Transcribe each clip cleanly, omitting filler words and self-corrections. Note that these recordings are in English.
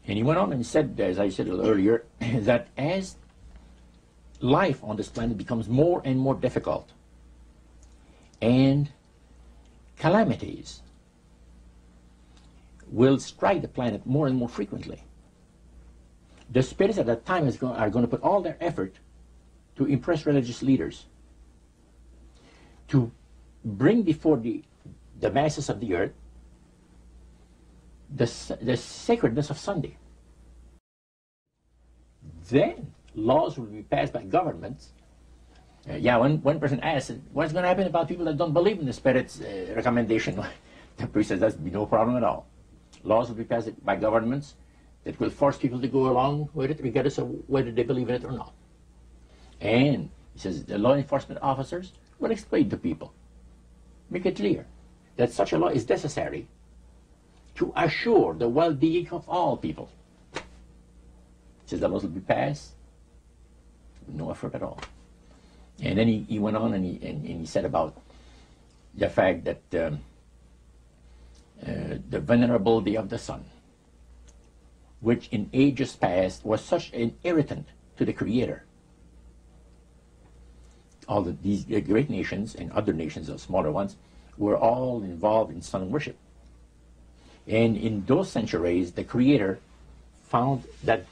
And he went on and said, as I said earlier, that as life on this planet becomes more and more difficult, and calamities will strike the planet more and more frequently, the spirits at that time are going to put all their effort to impress religious leaders, to bring before the masses of the earth the sacredness of Sunday. Then laws will be passed by governments. One person asked, what's going to happen about people that don't believe in the Spirit's recommendation? The priest says, that's be no problem at all. Laws will be passed by governments that will force people to go along with it, regardless of whether they believe in it or not. And he says, the law enforcement officers will explain to people, make it clear that such a law is necessary to assure the well-being of all people. He says the laws will be passed with no effort at all. And then he went on and he said about the fact that the venerability of the sun, which in ages past was such an irritant to the Creator. All these great nations and other nations, the smaller ones, were all involved in sun worship. And in those centuries, the Creator found that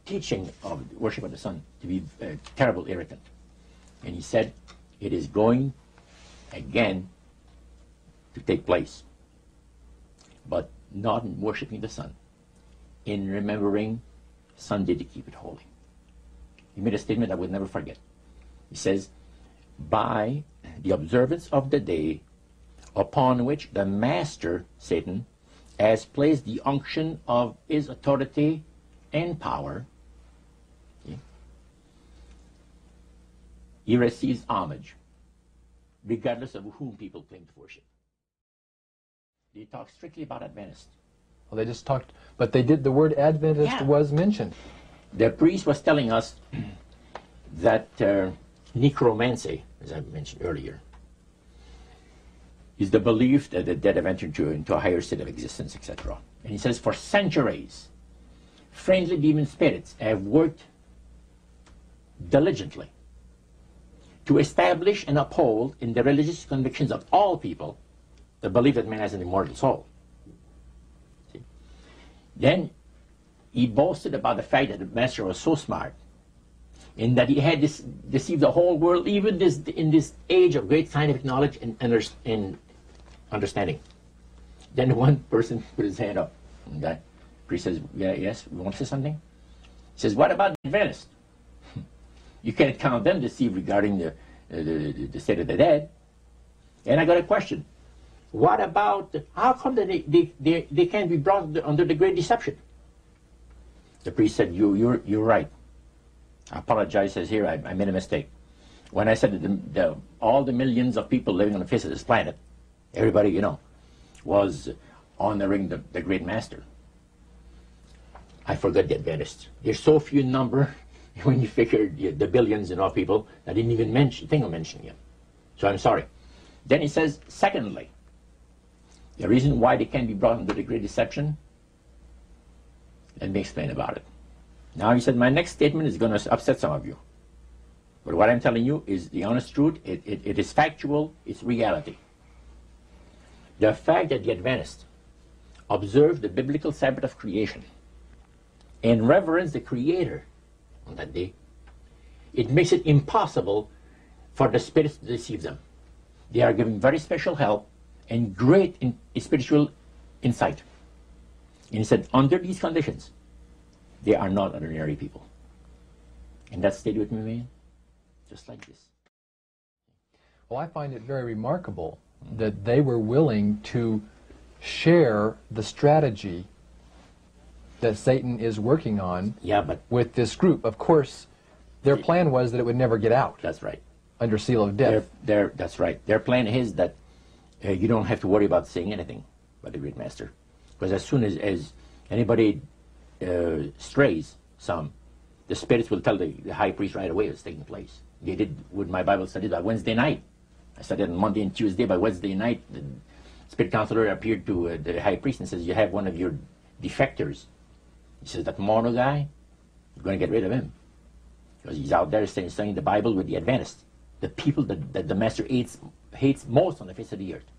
teaching of worship of the sun to be a terrible irritant. And he said, it is going again to take place, but not in worshiping the sun, in remembering Sunday to keep it holy. He made a statement I would never forget. He says, by the observance of the day upon which the master, Satan, has placed the unction of his authority and power, he receives homage, regardless of whom people claim to worship. They talk strictly about Adventists. Well, they just talked, but they did, the word Adventist was mentioned. The priest was telling us that necromancy, as I mentioned earlier, is the belief that the dead have entered into a higher state of existence, etc. And he says, for centuries, friendly demon spirits have worked diligently to establish and uphold in the religious convictions of all people the belief that man has an immortal soul. See? Then he boasted about the fact that the master was so smart in that he had deceived the whole world, even in this age of great scientific knowledge and understanding. Then one person put his hand up, and that priest says, yes, we want to say something? He says, what about the Adventists? You can't count them deceived regarding the state of the dead. And I got a question. What about, how come that they can't be brought under the great deception? The priest said, you're right. I apologize, says here, I made a mistake. When I said that all the millions of people living on the face of this planet, everybody, you know, was honoring the great master. I forgot the Adventists. There's so few in number when you figure the billions and all people, I didn't even think of mentioning it. So I'm sorry. Then he says, secondly, the reason why they can't be brought under the great deception, let me explain about it. Now he said, my next statement is going to upset some of you. But what I'm telling you is the honest truth. It is factual. It's reality. The fact that the Adventists observe the biblical Sabbath of creation and reverence the Creator on that day, it makes it impossible for the spirits to deceive them. They are giving very special help and great spiritual insight. And he said, under these conditions, they are not ordinary people. And that stayed with me, man, just like this. Well, I find it very remarkable that they were willing to share the strategy that Satan is working on with this group. Of course, their plan was that it would never get out. That's right. Under seal of death. That's right. Their plan is that you don't have to worry about saying anything about the great master. Because as soon as anybody strays some, the spirits will tell the high priest right away what's taking place. They did with my Bible study by Wednesday night. I studied on Monday and Tuesday. By Wednesday night, the spirit counselor appeared to the high priest and says, you have one of your defectors He says that Morneau guy, you're going to get rid of him. Because he's out there studying the Bible with the Adventists, the people that the Master hates most on the face of the earth.